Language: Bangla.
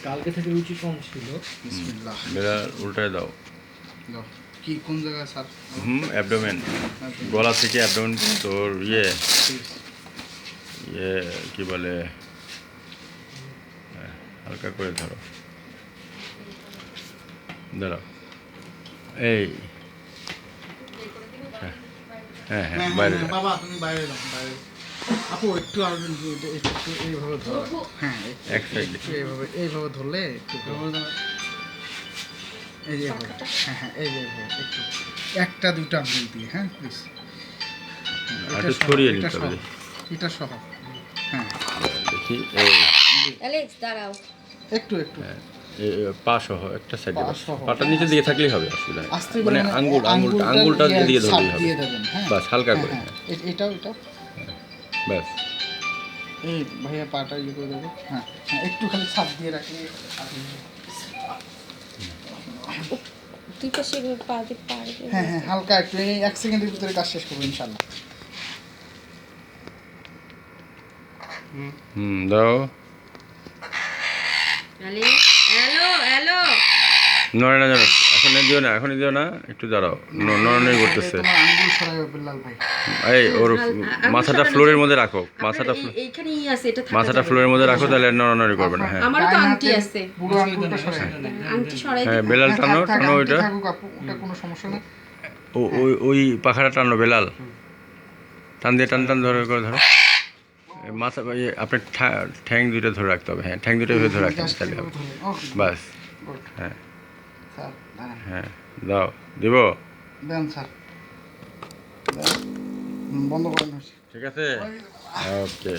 কালকে থেকে রুচি কম ছিল। বিসমিল্লাহ। বেলাল উল্টায় দাও। কি কোন জায়গায় স্যার? অ্যাবডোমেন, গলা থেকে অ্যাবডোমেন তোর ইয়ে কি বলে, হালকা করে ধরো, দাঁড়াও, এই হ্যাঁ হ্যাঁ বাইরে বাবা তুমি বাইরে যাও, বাইরে আপু একটু আর একটু এইভাবে ধরো। হ্যাঁ এক সাইডে একটু এইভাবে ধরলে একটু এই যে হ্যাঁ হ্যাঁ এই যে একটু একটা দুইটা আঙ্গুল দিয়ে, হ্যাঁ প্লিজ। একটু ছড়িয়ে নিতে হবে, এটা সহ হ্যাঁ দেখি এই অ্যালেক্স দাঁড়াও একটু একটু পা সহ একটা সাইডে, পাটা নিচে দিকে থাকলেই হবে, অসুবিধা নেই। মানে আঙ্গুলটা দিয়ে ধরলেই হবে, বাস হালকা করে। এটাও ব্যাস এই ভাইয়া পাটা ইয়ে করে দেবো। হ্যাঁ একটু খালি ছাপ দিয়ে রাখলে তুই পাশে পা দিয়ে পারবে। হ্যাঁ হ্যাঁ হালকা একটু, এই 1 সেকেন্ডের ভিতরে কাজ শেষ করবো ইনশাল্লাহ। দাও। হ্যালো নড়ে না জানো, এখনই দিও না, একটু দাঁড়াও, নড়ানোই করতেছে। তোমার আঙ্গুল সরাইও বিল্লাল ভাই। এই ওর মাথাটা ফ্লোরের মধ্যে রাখো, এইখানেই আছে, এটা মাথাটা ফ্লোরের মধ্যে রাখো, তাহলে নড়ানড়ি করবে না। হ্যাঁ আমারও তো আংটি আছে, পুরো আঙ্গুলটা সরাই আংটি সরাই হ্যাঁ বেলাল টানো ওইটা, ওটা কোনো সমস্যা না। ওই পাখাটা টানো বেলাল, টান দিয়ে টান ধরে করে ধরো, মাথা আপনার ঠ্যাং দুটো ধরে রাখতে হবে। হ্যাঁ ঠ্যাং দুটো ধরে রাখতে হবে, তাহলে হবে বাস। হ্যাঁ স্যার হ্যাঁ দাও, দিব দেন স্যার, বন্ধ করেন। ঠিক আছে, ওকে।